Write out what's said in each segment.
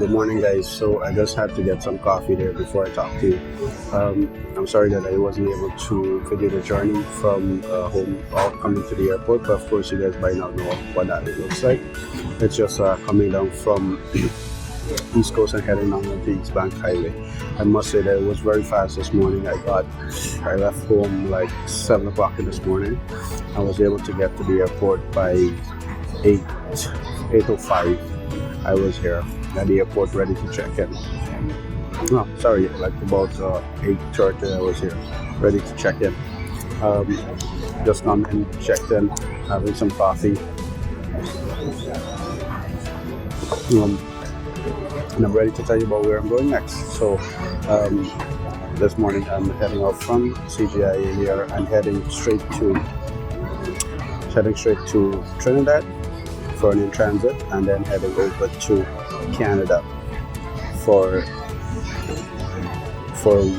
Good morning, guys. So I just had to get some coffee there before I talk to you. I'm sorry that I wasn't able to video the journey from home or coming to the airport, but of course you guys by now know what that looks like. It's just coming down from East Coast and heading down the East Bank Highway. I must say that it was very fast this morning. I left home like 7 o'clock in this morning. I was able to get to the airport by 8:05. I was here at the airport ready to check in. No, sorry, like about 8:30 I was here ready to check in. Just come in, checked in, having some coffee. And I'm ready to tell you about where I'm going next. So this morning I'm heading out from CJIA here. I'm heading straight to Trinidad for an in-transit, and then heading over to Canada for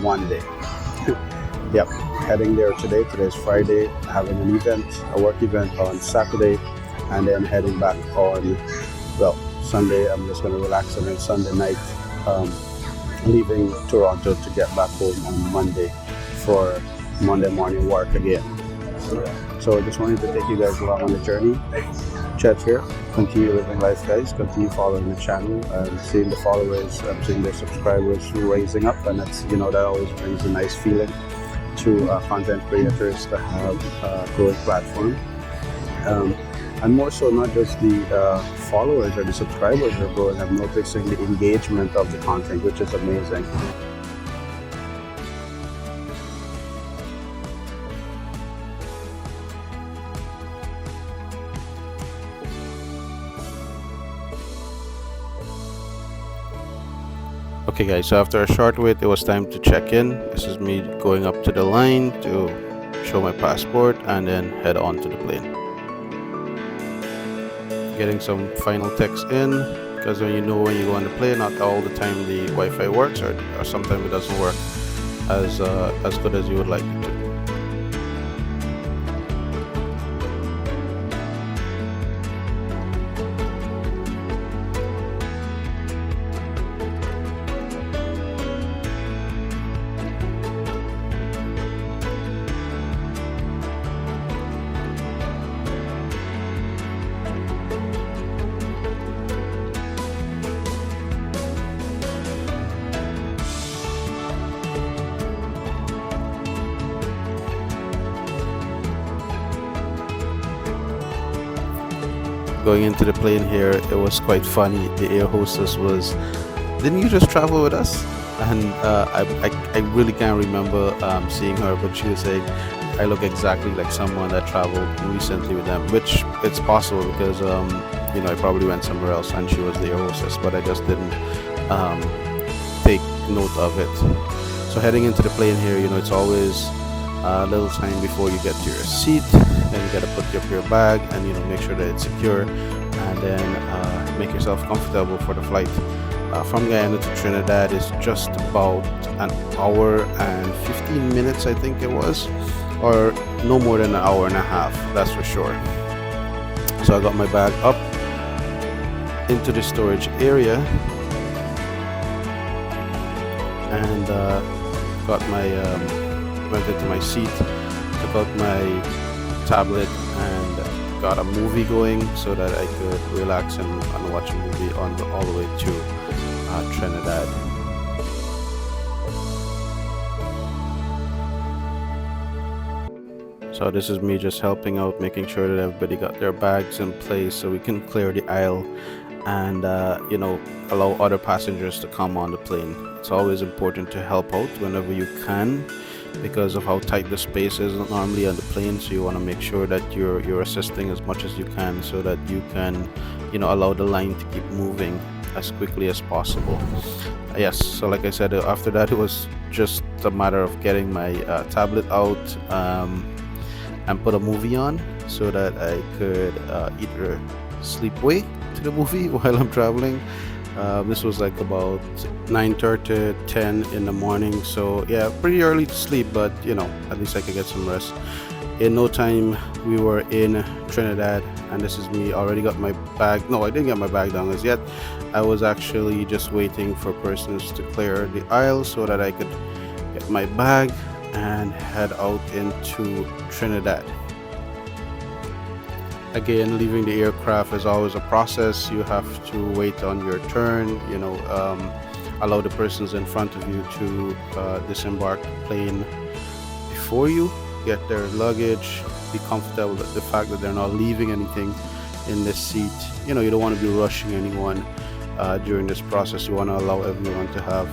1 day. Yep, heading there today. Today's Friday, having an event, a work event on Saturday, and then heading back on, Sunday. I'm just going to relax, and then Sunday night, leaving Toronto to get back home on Monday for Monday morning work again. So I just wanted to take you guys along on the journey. Chet here. Continue living life, guys. Continue following the channel and seeing the followers, seeing the subscribers raising up, and that's that always brings a nice feeling to content creators to have a growing platform. And more so, not just the followers or the subscribers are growing. I'm noticing the engagement of the content, which is amazing. Okay guys, so after a short wait, it was time to check in. This is me going up to the line to show my passport and then head on to the plane. Getting some final text in, because when you go on the plane, not all the time the Wi-Fi works, or sometimes it doesn't work as good as you would like it to. Going into the plane here, it was quite funny. The air hostess was, "Didn't you just travel with us?" And I really can't remember seeing her, but she was saying, "I look exactly like someone that traveled recently with them," which it's possible because I probably went somewhere else and she was the air hostess, but I just didn't take note of it. So heading into the plane here, it's always a little time before you get to your seat, and you got to put up your bag and make sure that it's secure, and then make yourself comfortable for the flight. From Guyana to Trinidad is just about an hour and 15 minutes, I think it was, or no more than an hour and a half, that's for sure. So I got my bag up into the storage area and went into my seat, took out my tablet and got a movie going so that I could relax and watch a movie all the way to Trinidad. So this is me just helping out, making sure that everybody got their bags in place so we can clear the aisle and allow other passengers to come on the plane. It's always important to help out whenever you can, because of how tight the space is normally on the plane. So you want to make sure that you're assisting as much as you can so that you can allow the line to keep moving as quickly as possible. Yes, so like I said, after that it was just a matter of getting my tablet out and put a movie on so that I could either sleep way to the movie while I'm traveling. This was like about 9:30, 10 in the morning, so yeah, pretty early to sleep, but at least I could get some rest. In no time we were in Trinidad and this is me. Already got my bag. No, I didn't get my bag down as yet. I was actually just waiting for persons to clear the aisle so that I could get my bag and head out into Trinidad. Again, leaving the aircraft is always a process. You have to wait on your turn, allow the persons in front of you to disembark the plane before you, get their luggage, be comfortable with the fact that they're not leaving anything in this seat. You don't want to be rushing anyone during this process. You want to allow everyone to have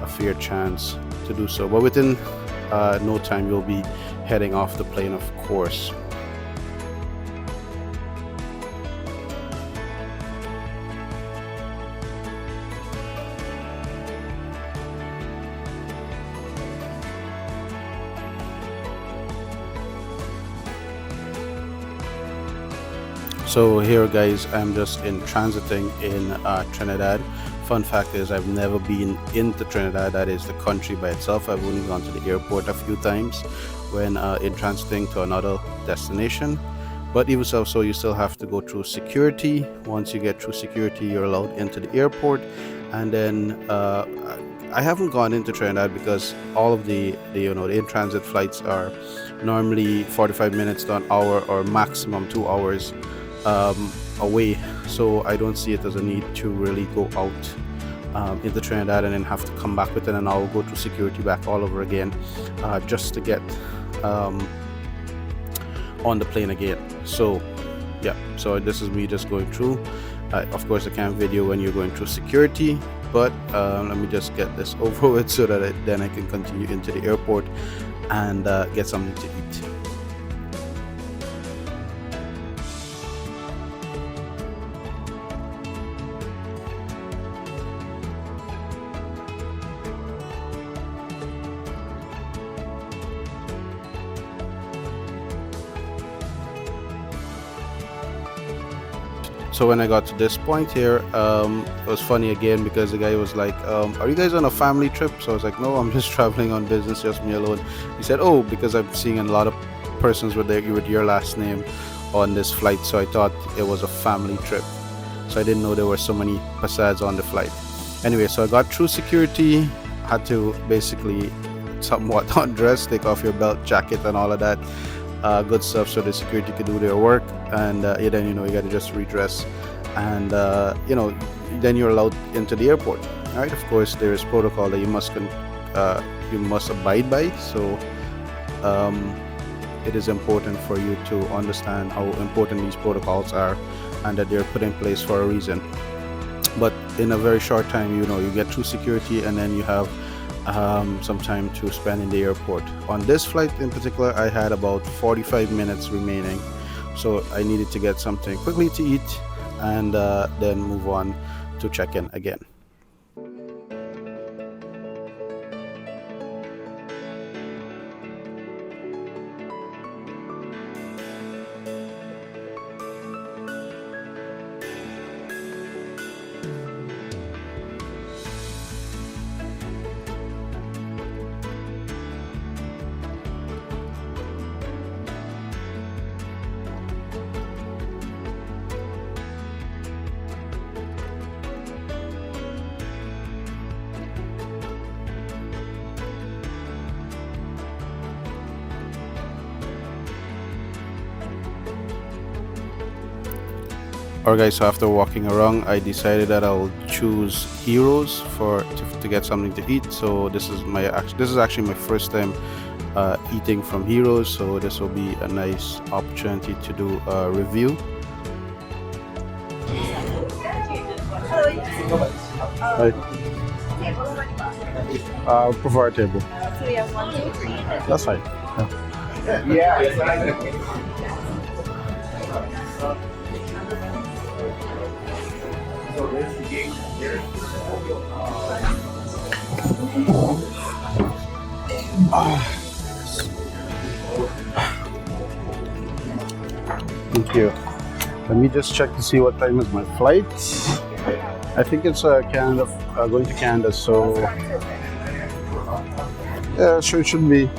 a fair chance to do so. But within no time, you'll be heading off the plane, of course. So here, guys, I'm just in transiting in Trinidad. Fun fact is I've never been into Trinidad, that is the country by itself. I've only gone to the airport a few times when in transiting to another destination. But even so, you still have to go through security. Once you get through security, you're allowed into the airport. And then I haven't gone into Trinidad because all of the in-transit flights are normally 45 minutes to an hour or maximum 2 hours away, so I don't see it as a need to really go out into Trinidad and then have to come back within an hour, go through security back all over again, just to get on the plane again. So yeah, so this is me just going through. Of course I can't video when you're going through security, but let me just get this over with so that then I can continue into the airport and get something to eat. So when I got to this point here, it was funny again because the guy was like, are you guys on a family trip? So I was like, no, I'm just traveling on business, just me alone. He said, oh, because I'm seeing a lot of persons with your last name on this flight, so I thought it was a family trip. So I didn't know there were so many Passads on the flight. Anyway, so I got through security, had to basically somewhat undress, take off your belt, jacket and all of that good stuff so the security could do their work. And then you got to just redress, and then you're allowed into the airport. All right, of course there is protocol that you must abide by, so it is important for you to understand how important these protocols are and that they're put in place for a reason. But in a very short time, you get through security and then you have some time to spend in the airport. On this flight in particular, I had about 45 minutes remaining, so I needed to get something quickly to eat and then move on to check in again. Alright guys, so after walking around, I decided that I'll choose Heroes to get something to eat. So this is actually my first time eating from Heroes, so this will be a nice opportunity to do a review. Hi. I prefer a table. So we have 1, 2, 3. That's fine. Yeah. Thank you. Let me just check to see what time is my flight. I think it's Canada, going to Canada, so yeah, sure it should be.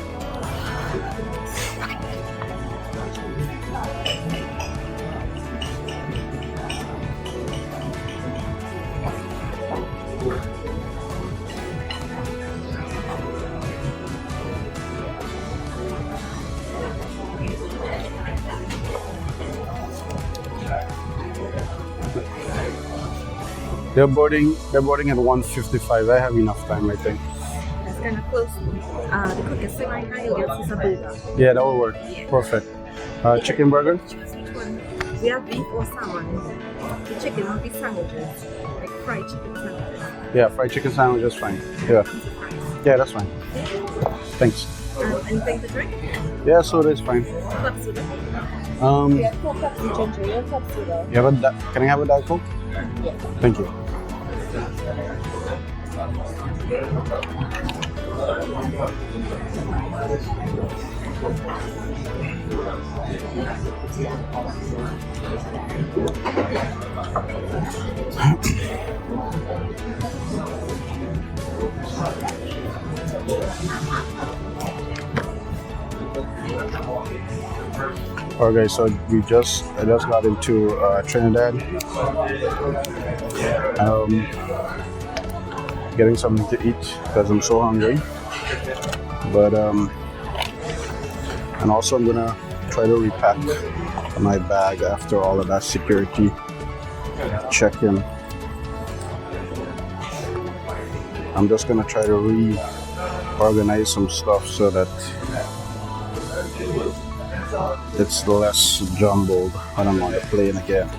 They're boarding at 1:55. I have enough time, I think. That's kind of close. The quickest thing right now you'll get is a burger. Yeah, that will work. Perfect. Chicken burger? Choose which one. We have beef or salmon. The chicken will be sandwiches, like fried chicken sandwiches. Yeah, fried chicken sandwich is fine. Yeah. Yeah, that's fine. Thanks. Anything to drink? Yeah, soda is fine. Club soda. Um, Yeah, Coke, Pepsi, ginger ale, club soda. can I have a Diet Coke? Yes. Thank you. Okay, so I just got into Trinidad. Getting something to eat because I'm so hungry. But and also I'm gonna try to repack my bag after all of that security check-in. I'm just gonna try to reorganize some stuff so that it's less jumbled when I'm on the plane again.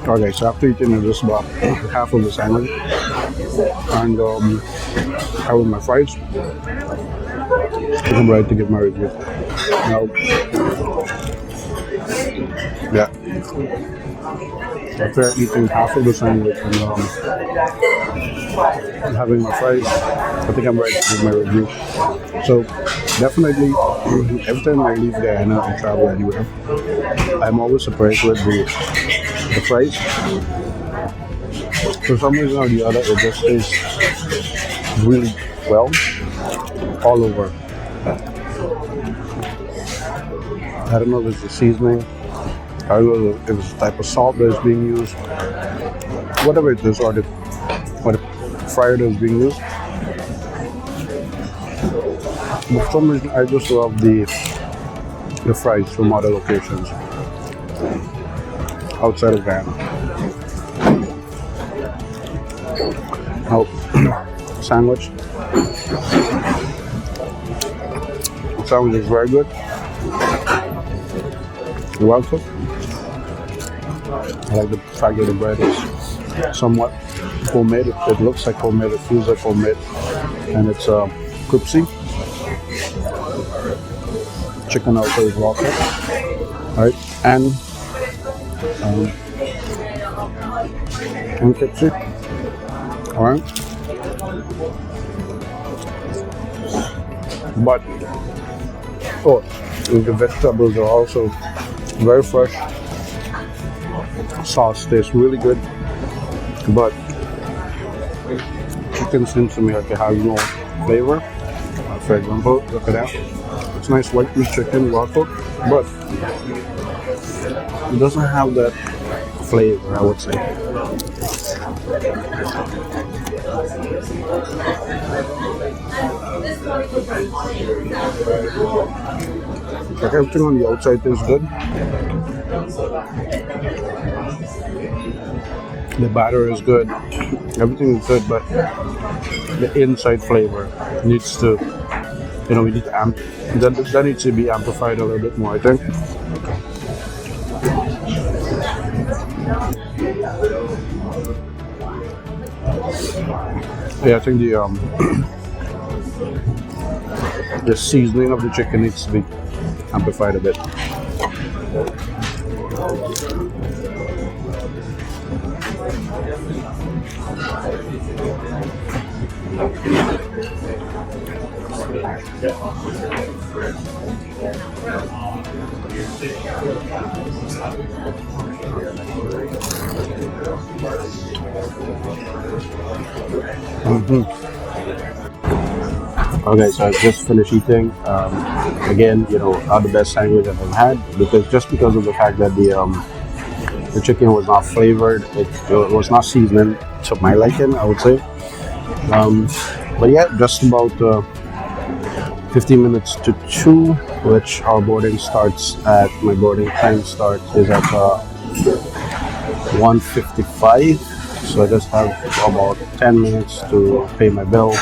Okay, so after eating just about half of the sandwich and having my fries, I'm ready to give my review. Now, yeah. After eating half of the sandwich and having my fries, I think I'm ready to give my review. So, definitely, every time I leave Guyana and travel anywhere, I'm always surprised with the fries. For some reason or the other, it just tastes really well all over. I don't know if it's the seasoning, I don't know if it's the type of salt that is being used, whatever it is, or the fryer that is being used. But for some reason, I just love the the fries from other locations outside of Guyana. Now, sandwich. The sandwich is very good. Well cooked. I like the fact that the bread is somewhat homemade. It looks like homemade, it feels like homemade, and it's crispy. Chicken also is well cooked. Alright, and crispy. Alright. But the vegetables are also very fresh. Sauce tastes really good, but chicken seems to me like it has no flavor. For example, look at that. It's nice white meat chicken, well cooked, but it doesn't have that flavor, I would say. Like everything on the outside is good. The batter is good. Everything is good, but the inside flavor needs to, we need to that needs to be amplified a little bit more, I think. Yeah, I think the seasoning of the chicken needs to be amplified a bit. Okay, so I just finished eating. Again, not the best sandwich I've ever had, because of the fact that the chicken was not flavored, it was not seasoned to my liking, I would say. But yeah, just about 15 minutes to 2, which my boarding time starts is at 1:55. So I just have about 10 minutes to pay my bill,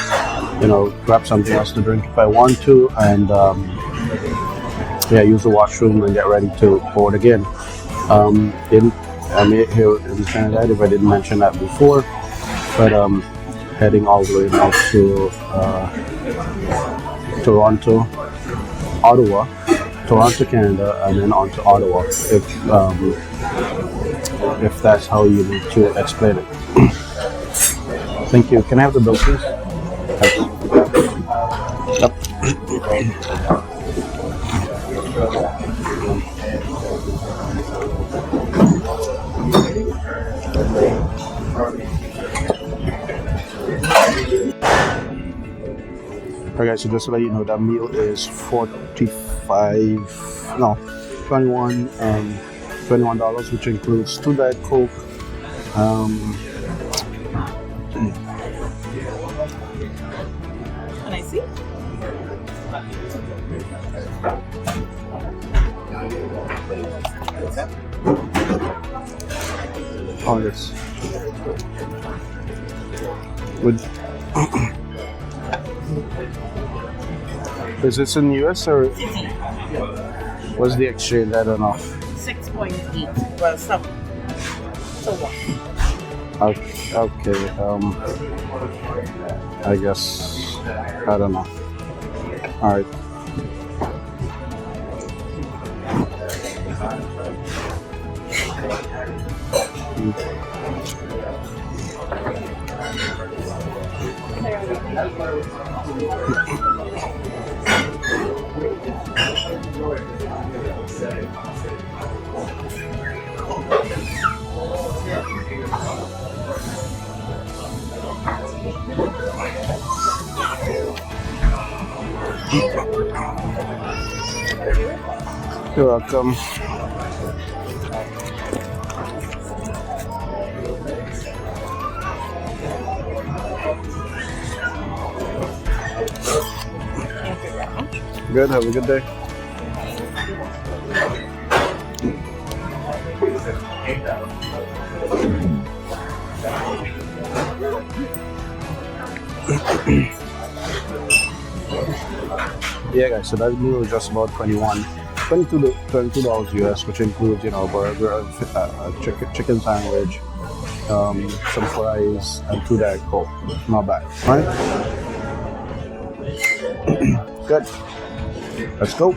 grab something else to drink if I want to, and use the washroom and get ready to board again. I'm here in Trinidad, if I didn't mention that before, but heading all the way now to Toronto, Canada, and then on to Ottawa, if that's how you need to explain it. Thank you. Can I have the bill, please? Yep. Okay, so just to let you know, that meal is $21, which includes 2 Diet Coke. Can I see? Oh, yes. With is this in US or what's the exchange? I don't know. 6.8. Well, 7. So what? Okay. I guess I don't know. All right. You're welcome. Good. Have a good day. Yeah, guys. So that meal was just about 22 dollars US, which includes a burger, a chicken sandwich, some fries, and two Diet Coke. Not bad. All right, good. Let's go.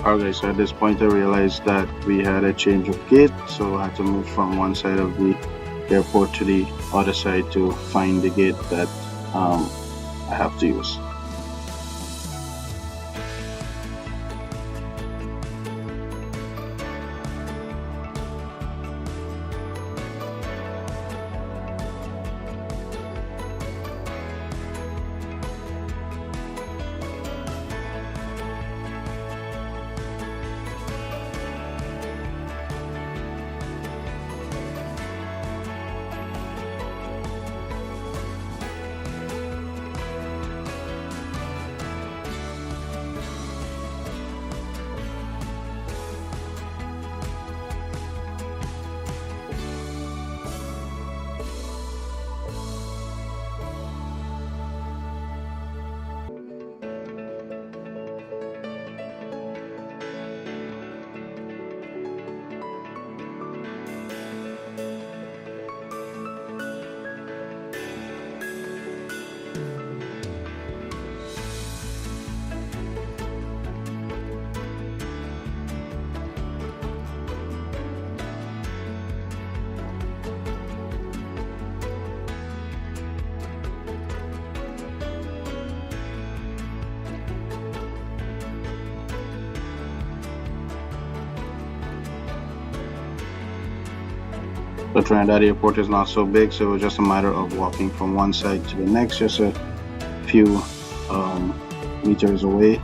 Okay, so at this point I realized that we had a change of gate, so I had to move from one side of the airport to the other side to find the gate that I have to use. The Trinidad airport is not so big, so it was just a matter of walking from one side to the next, just a few meters away.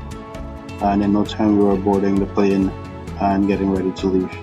And in no time, we were boarding the plane and getting ready to leave.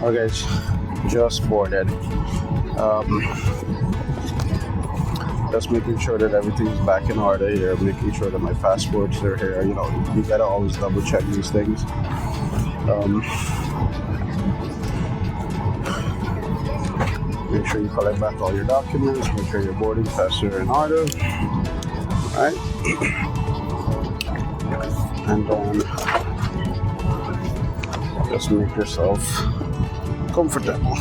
Okay, just boarded. Just making sure that everything's back in order here, making sure that my passports are here. You gotta always double check these things. Make sure you collect back all your documents. Make sure your boarding passes are in order. Right? And then just make yourself comfortable.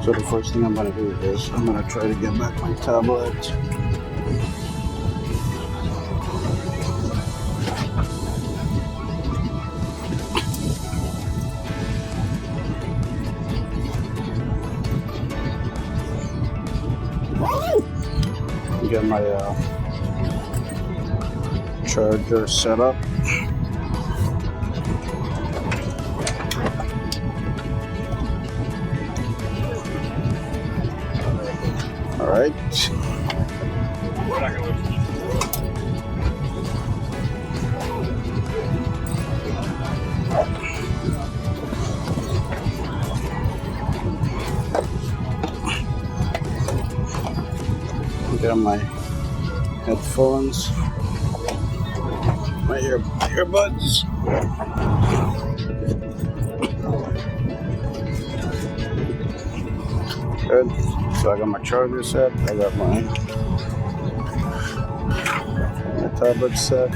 So the first thing I'm gonna do is I'm gonna try to get back my tablet. Get my charger set up. All right. Get my headphones, my earbuds. Good. So I got my charger set. I got my tablet set.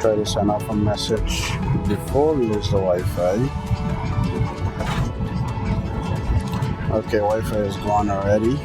Try to send off a message before we lose the Wi-Fi. Okay, Wi-Fi is gone already.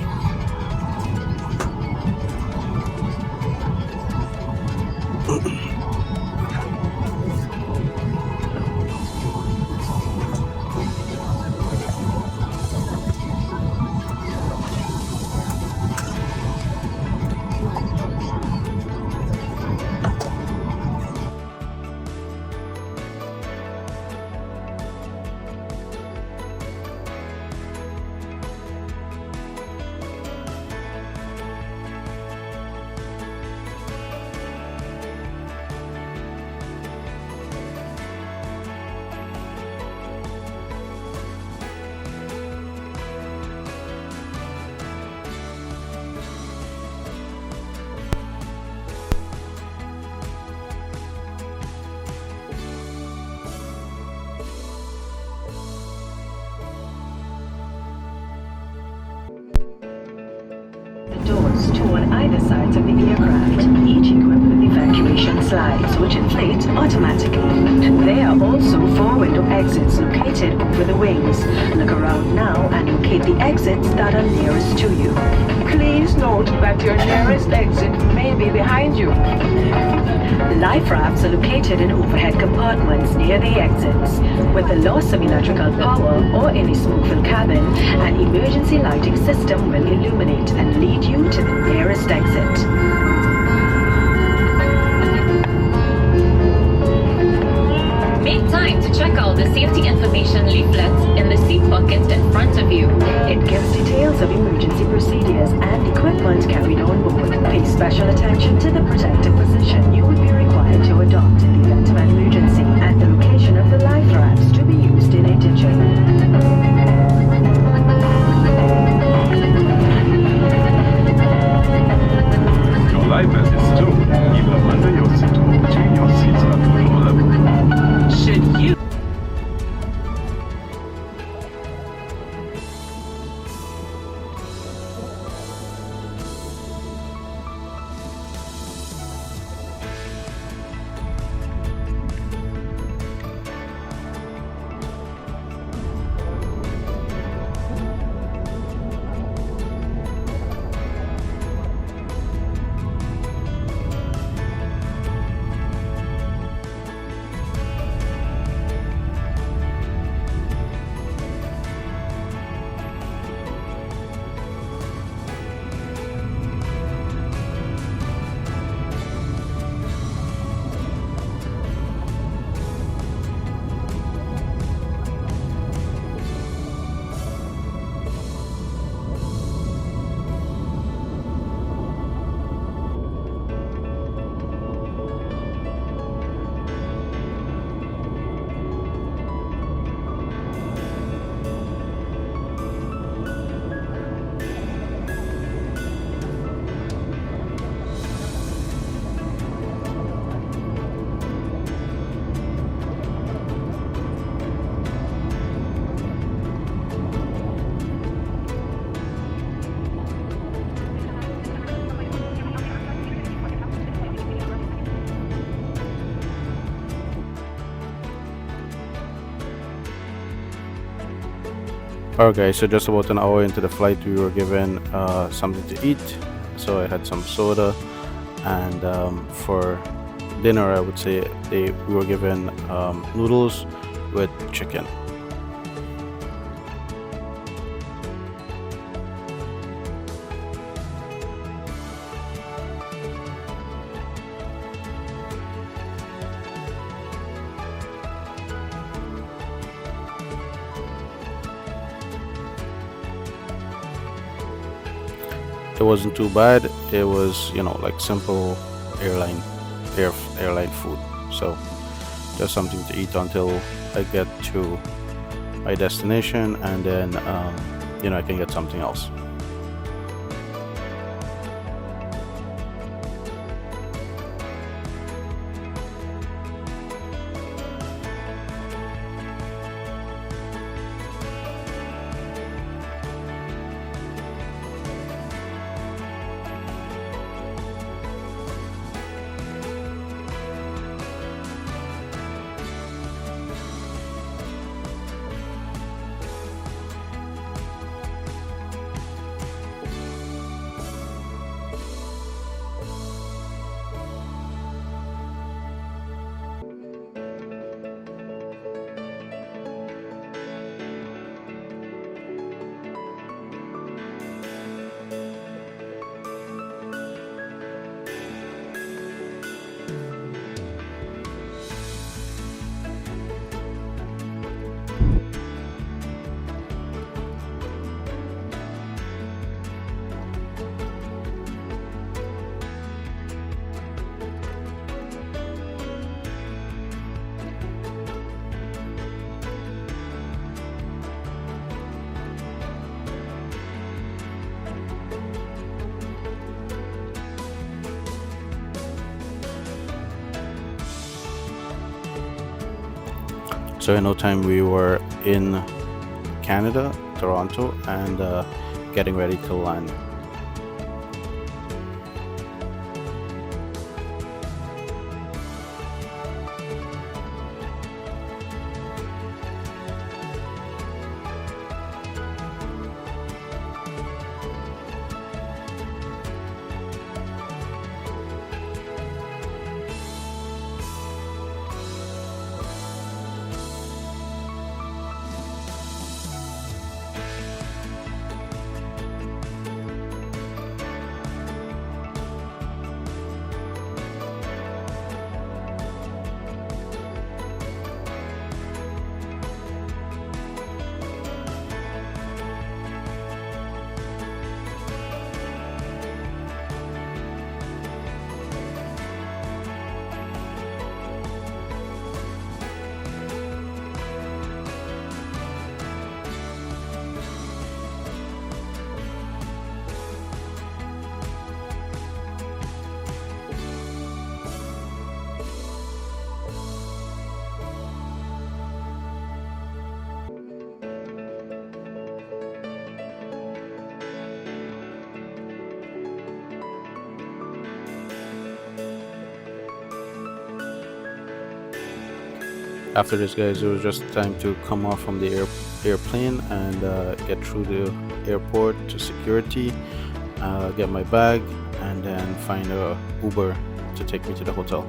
Doors to on either sides of the aircraft, each equipped with evacuation slides, which inflate automatically. There are also 4 window exits located over the wings. Look around now and locate the exits that are nearest to you. Please note that your nearest exit may be behind you. Life rafts are located in overhead compartments near the exits. With the loss of electrical power or in a smoke-filled cabin, an emergency lighting system will illuminate and lead you to the nearest exit. Make time to check out the safety information leaflets in the seat pocket in front of you. It gives details of emergency procedures and equipment carried on board. Pay special attention to the protective position you would be required to adopt in the event of an emergency and the location of the life rafts to be used in a ditching. Your life vest is stowed either under your seat or between your seats at the floor level. Should you Alright, guys, so just about an hour into the flight, we were given something to eat. So I had some soda, and for dinner, I would say we were given noodles with chicken. It wasn't too bad. It was, like simple airline airline food. So just something to eat until I get to my destination, and then I can get something else. So in no time we were in Canada, Toronto, and getting ready to land. After this, guys, it was just time to come off from the airplane and get through the airport to security, get my bag, and then find a Uber to take me to the hotel.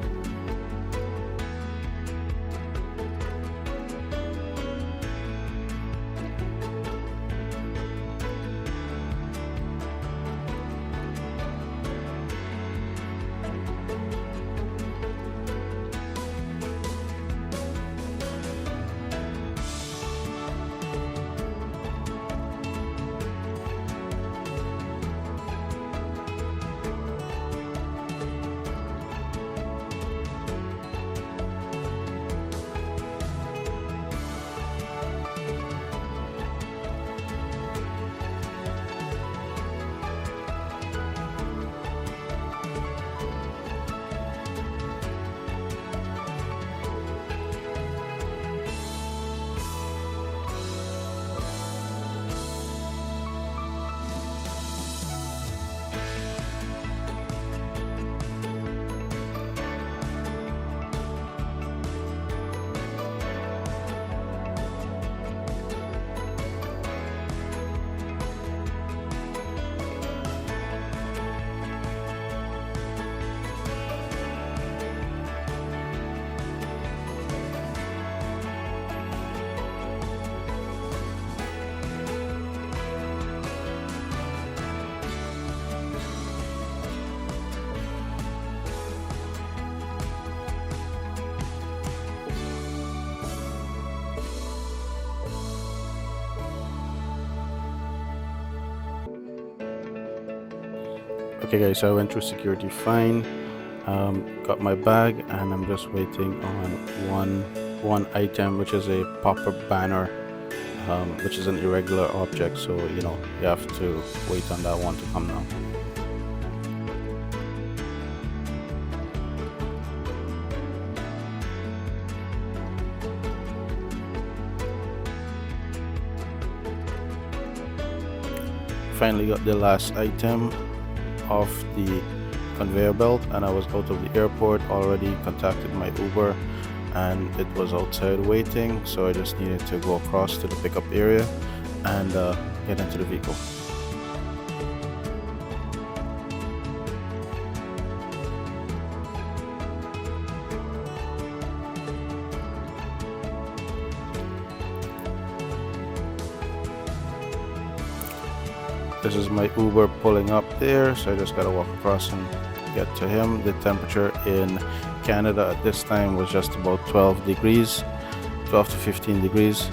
Okay, guys, so I went through security fine. Got my bag, and I'm just waiting on one item, which is a pop-up banner, which is an irregular object. So you have to wait on that one to come now. Finally got the last item off the conveyor belt, and I was out of the airport, already contacted my Uber, and it was outside waiting, so I just needed to go across to the pickup area and get into the vehicle. This is my Uber pulling up there, so I just gotta walk across and get to him. The temperature in Canada at this time was just about 12 degrees, 12 to 15 degrees.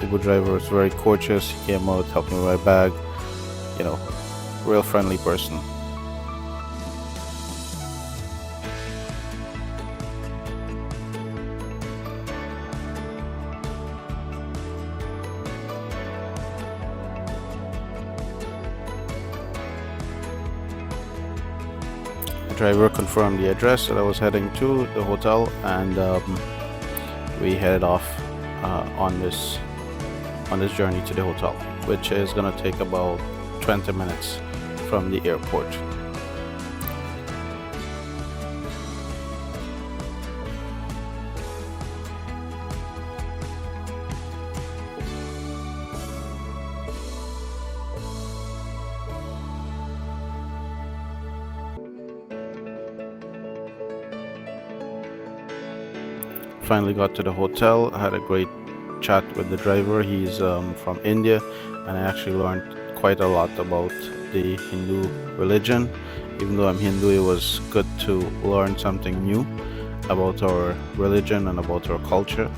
Uber driver was very courteous. He came out, helped me with my bag. Real friendly person. Driver confirmed the address that I was heading to, the hotel, and we headed off on this journey to the hotel, which is gonna take about 20 minutes from the airport. Finally got to the hotel. I had a great chat with the driver. He's from India, and I actually learned quite a lot about the Hindu religion. Even though I'm Hindu, it was good to learn something new about our religion and about our culture.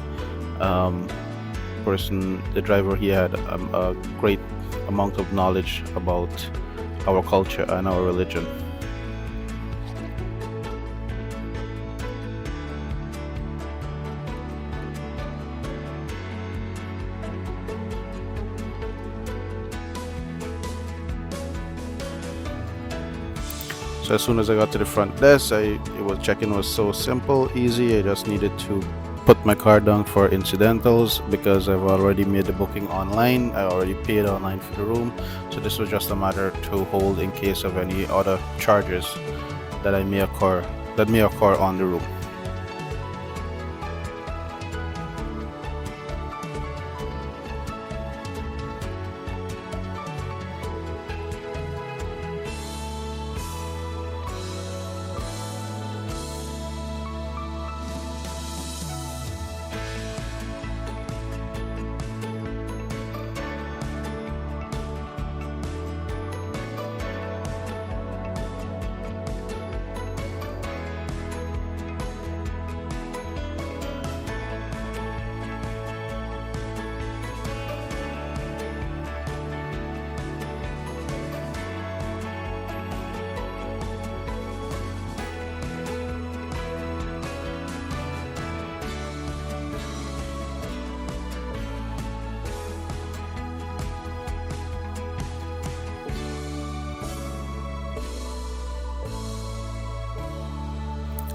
The driver, he had a great amount of knowledge about our culture and our religion. So as soon as I got to the front desk, check-in was so simple, easy. I just needed to put my card down for incidentals because I've already made the booking online. I already paid online for the room, so this was just a matter to hold in case of any other charges that may occur on the room.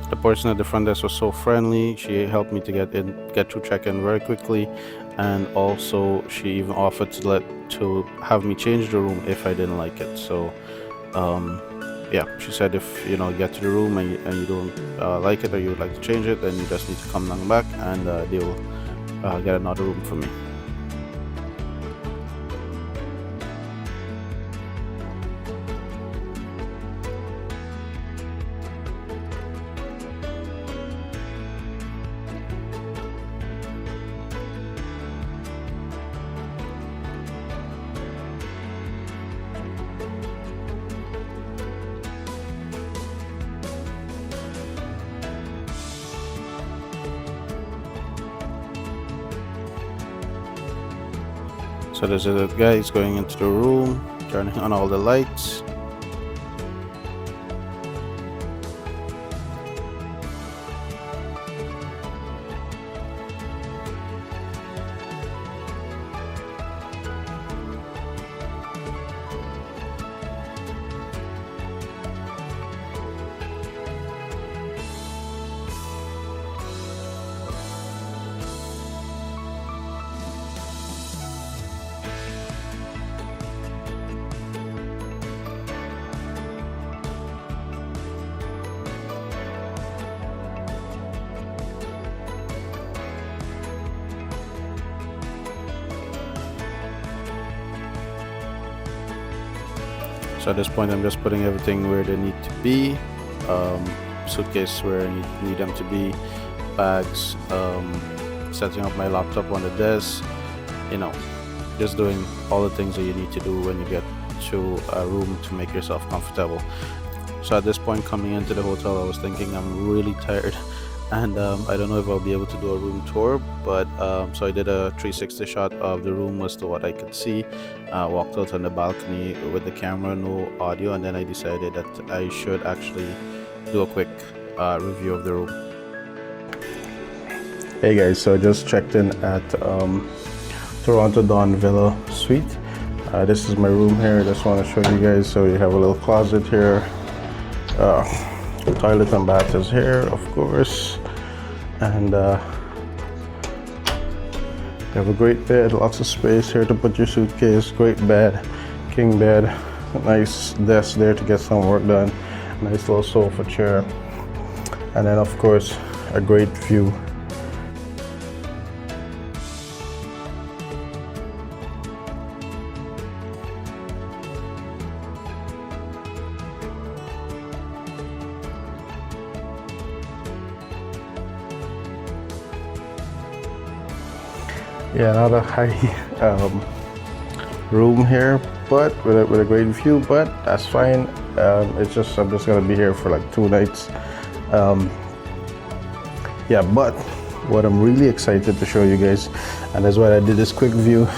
The person at the front desk was so friendly. She helped me to get through check-in very quickly, and also she even offered to have me change the room if I didn't like it. So she said if you get to the room and you don't like it, or you would like to change it, then you just need to come down back, and they will get another room for me. So there's a guy going into the room, turning on all the lights. So at this point, I'm just putting everything where they need to be. Suitcase where I need them to be, bags, setting up my laptop on the desk, you know, just doing all the things that you need to do when you get to a room to make yourself comfortable. So at this point, coming into the hotel, I was thinking I'm really tired, and I don't know if I'll be able to do a room tour, but so I did a 360 shot of the room as to what I could see. Walked out on the balcony with the camera, no audio, and then I decided that I should actually do a quick review of the room. Hey guys, so I just checked in at Toronto Dawn Villa Suite. This is my room here. I just want to show you guys. So you have a little closet here. Toilet and bath is here, of course. And you have a great bed, lots of space here to put your suitcase. Great bed, king bed, nice desk there to get some work done. Nice little sofa chair. And then of course, a great view. Yeah, not a high room here, but with a great view, but that's fine. It's just, I'm just gonna be here for like 2 nights. Yeah, but what I'm really excited to show you guys, and that's why I did this quick view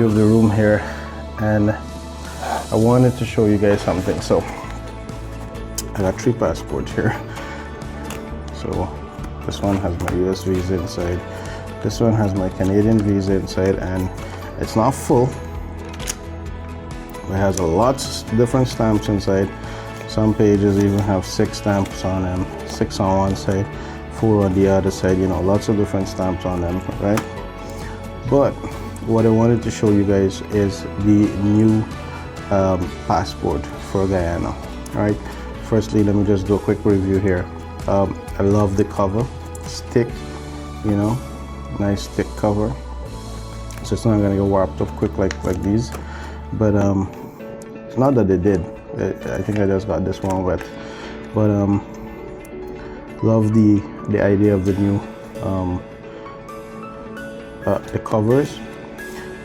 of the room here, and I wanted to show you guys something. So I got 3 passports here. So this one has my US visa inside. This one has my Canadian visa inside, and it's not full. It has a lot of different stamps inside. Some pages even have 6 stamps on them, 6 on one side, 4 on the other side, you know, lots of different stamps on them, right? But what I wanted to show you guys is the new passport for Guyana, right? Firstly, let me just do a quick review here. I love the cover. It's thick, you know, nice thick cover, so it's not gonna get warped up quick like these, but not that they did. I think I just got this one wet, but love the idea of the new the covers.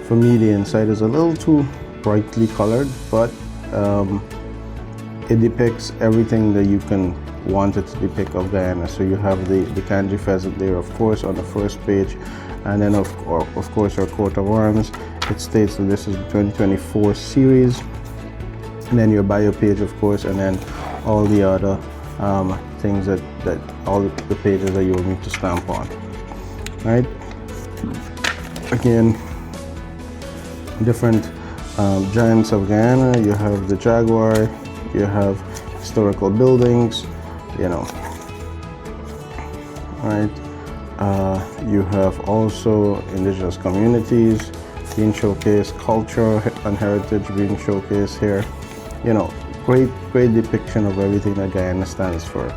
For me, the inside is a little too brightly colored, but it depicts everything that you can want it to depict of Guyana. So you have the kanji pheasant there, of course, on the first page, and then of course our coat of arms. It states that this is the 2024 series, and then your bio page, of course, and then all the other things that all the pages that you will need to stamp on, right? Again, different giants of Guyana. You have the jaguar, you have historical buildings, you know, right? You have also indigenous communities being showcased, culture and heritage being showcased here. You know, great depiction of everything that Guyana stands for.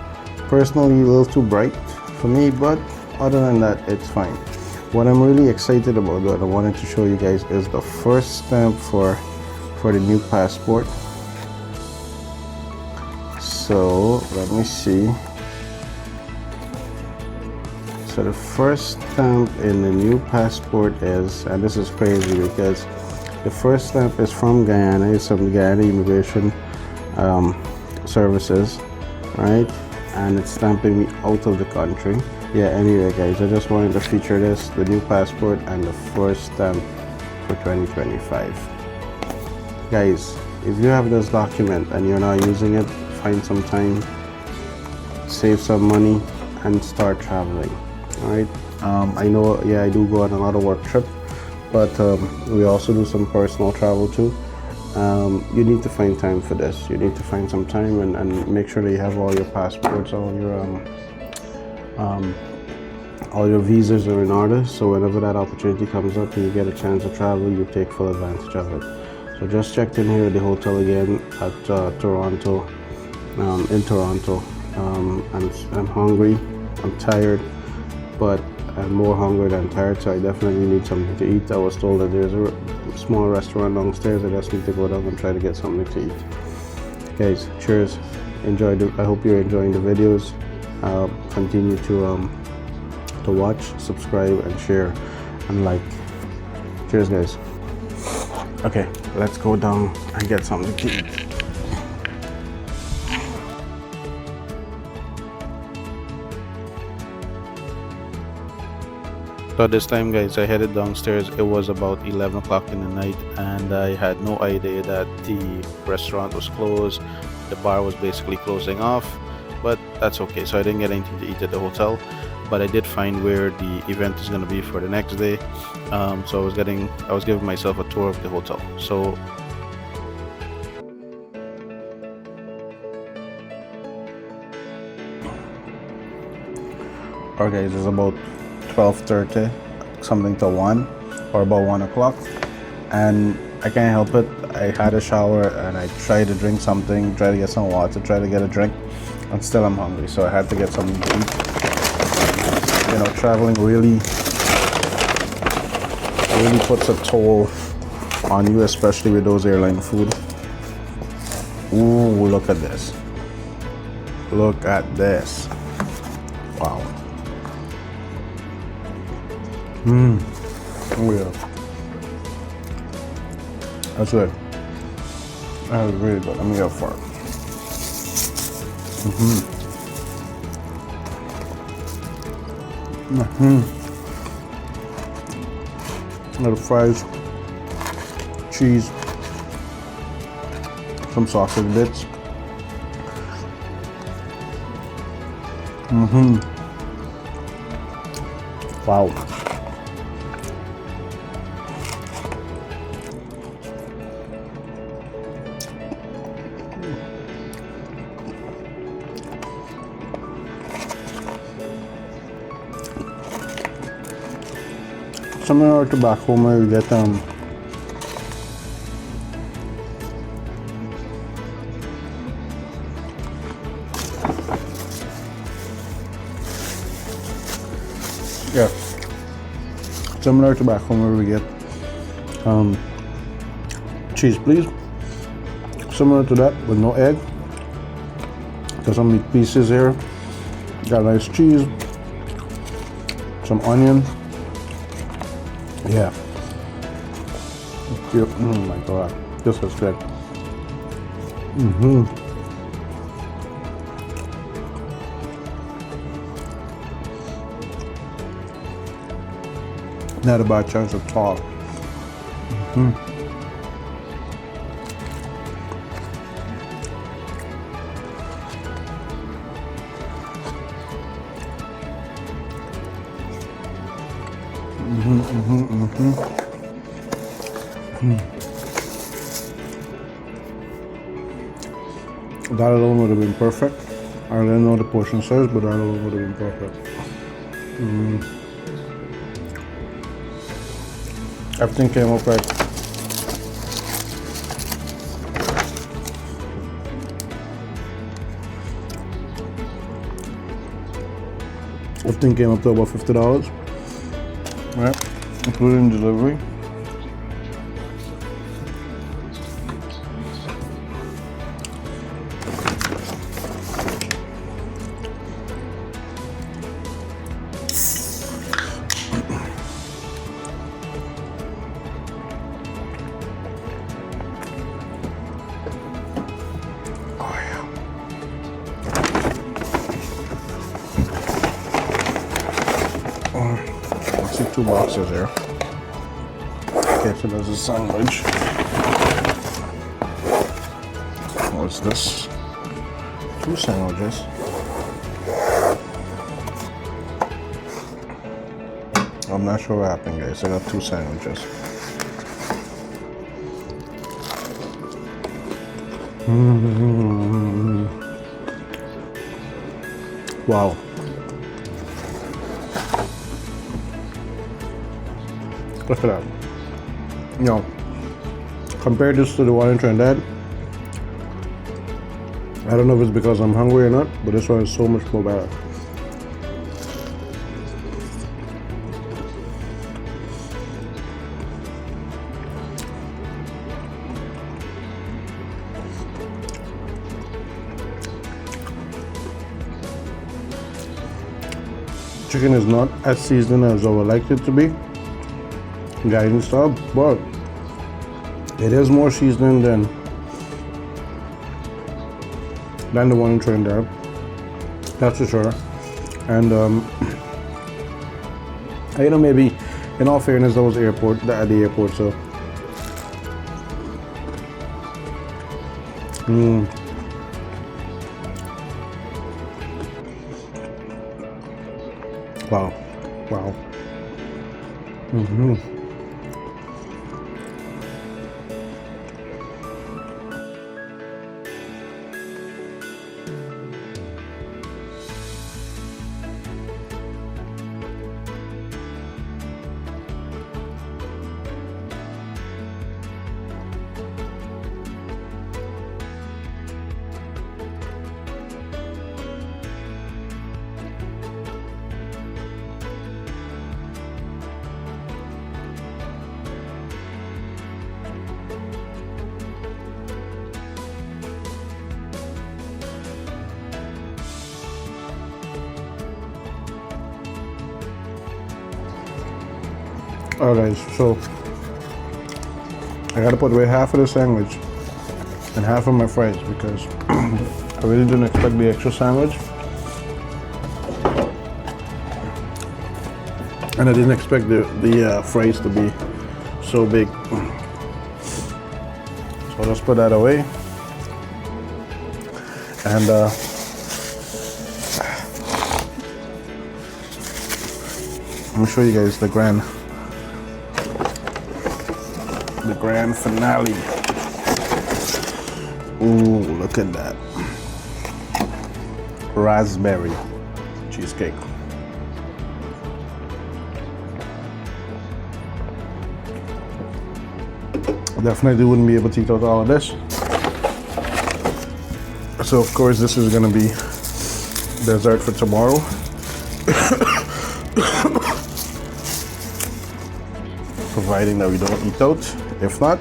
Personally, a little too bright for me, but other than that, it's fine. What I'm really excited about, what I wanted to show you guys, is the first stamp for the new passport. So let me see. So the first stamp in the new passport is, and this is crazy because the first stamp is from Guyana. It's from the Guyana Immigration Services, right? And it's stamping me out of the country. Yeah, anyway guys, I just wanted to feature this, the new passport and the first stamp for 2025. Guys, if you have this document and you're not using it, find some time, save some money, and start traveling. All right. I know, yeah, I do go on a lot of work trip, but we also do some personal travel too. You need to find time for this. You need to find some time and make sure that you have all your passports, all your visas are in order. So whenever that opportunity comes up and you get a chance to travel, you take full advantage of it. So just checked in here at the hotel again at Toronto. In Toronto. I'm hungry, I'm tired, but I'm more hungry than tired, so I definitely need something to eat. I was told that there's a small restaurant downstairs. I just need to go down and try to get something to eat. Guys, cheers. I hope you're enjoying the videos. Continue to watch, subscribe, and share, and like. Cheers, guys. Okay, let's go down and get something to eat. So this time, guys, I headed downstairs. It was about 11 o'clock in the night, and I had no idea that the restaurant was closed. The bar was basically closing off, but that's okay. So I didn't get anything to eat at the hotel, but I did find where the event is going to be for the next day. So I was giving myself a tour of the hotel. So Alright, guys, it's about 12:30, something to 1, or about 1 o'clock, and I can't help it. I had a shower and I tried to drink something, try to get some water, try to get a drink, and still I'm hungry, so I had to get something to eat. You know, traveling really puts a toll on you, especially with those airline food. Ooh, look at this. Look at this. Wow. Oh yeah. That's good. That was really good. Let me get a fork. Little fries, cheese, some sausage bits. Wow. Similar to back home where you get similar to back home where we get cheese, please. Similar to that with no egg. Got some meat pieces here. Got nice cheese, some onion. Yeah. Oh my god, this is good. Not a bad chance at all. That alone would have been perfect. I didn't know the portion size, but that alone would have been perfect. Everything came up right. Everything came up to about $50, right? Including delivery. Two boxes here. Okay, so there's a sandwich. What's this? 2 sandwiches. I'm not sure what happened, guys. I got 2 sandwiches. Wow. Look at that. You know, compare this to the one in Trinidad. I don't know if it's because I'm hungry or not, but this one is so much more better. Chicken is not as seasoned as I would like it to be, Guyana style, but it is more seasoned than the one in Trinidad. That's for sure. And you know, maybe in all fairness, that was at the airport, so. Wow. Alright, guys, so I gotta put away half of the sandwich and half of my fries because I really didn't expect the extra sandwich, and I didn't expect the fries to be so big. So let's put that away, and let me show you guys the grand finale. Ooh, look at that. Raspberry cheesecake. Definitely wouldn't be able to eat out all of this. So of course this is gonna be dessert for tomorrow. Providing that we don't eat out. If not,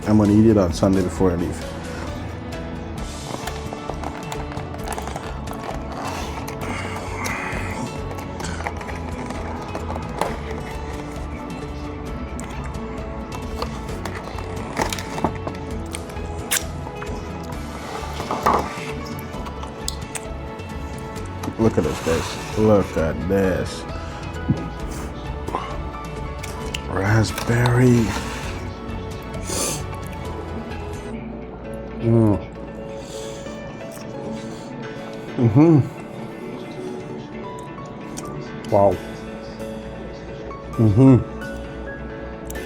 I'm gonna eat it on Sunday before I leave. Look at this, guys. Look at this. Raspberry. Wow.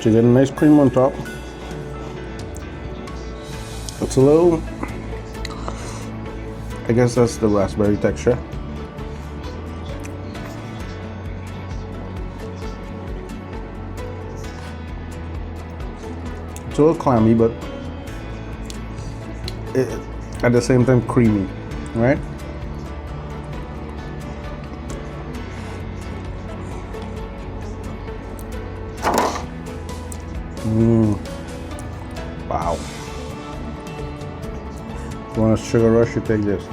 So you get a nice cream on top. It's a little, I guess that's the raspberry texture. It's a little clammy, but at the same time creamy, right? Wow. If you want a sugar rush, you take this.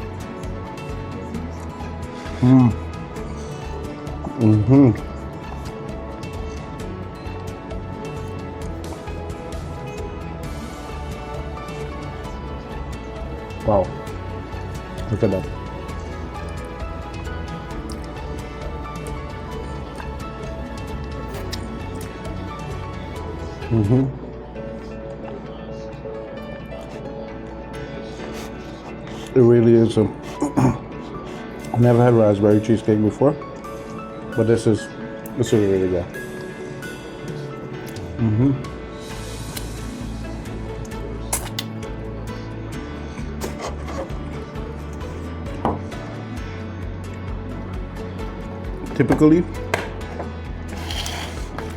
Wow. Look at that. It really is I've never had raspberry cheesecake before, but this is really good. Typically,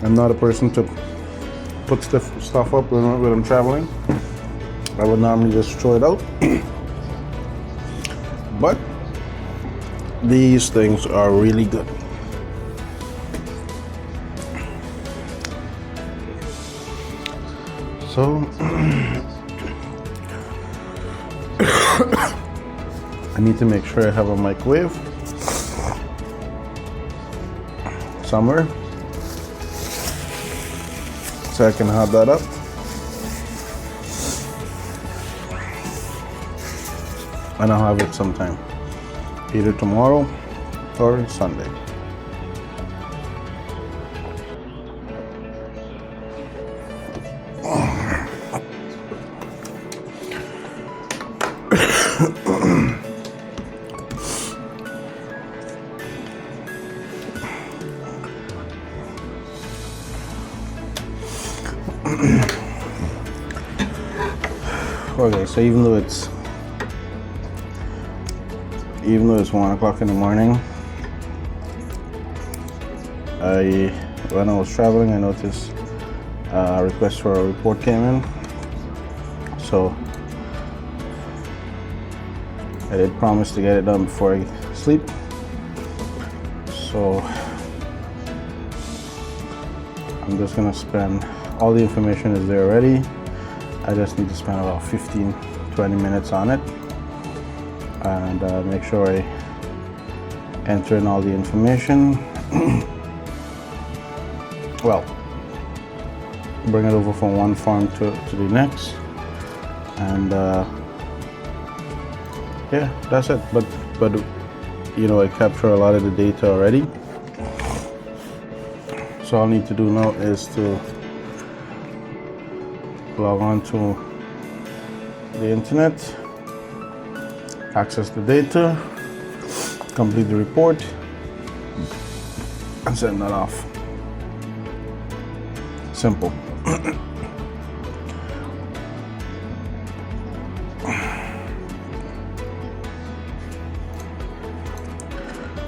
I'm not a person to put stuff up when I'm traveling. I would normally just throw it out. But these things are really good. So I need to make sure I have a microwave. somewhere so I can have that up. And I'll have it sometime, either tomorrow or Sunday. Okay, so even though it's 1 o'clock in the morning, when I was traveling, I noticed a request for a report came in. So I did promise to get it done before I sleep. So I'm just gonna spend, all the information is there already. I just need to spend about 15-20 minutes on it and make sure I enter in all the information. Well, bring it over from one farm to the next, and yeah, that's it. But you know, I capture a lot of the data already, so all I need to do now is to log on to the internet, access the data, complete the report, and send that off. Simple.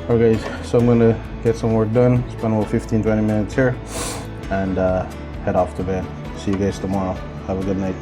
Okay, so I'm gonna get some work done, spend about 15-20 minutes here, and head off to bed. See you guys tomorrow. Have a good night.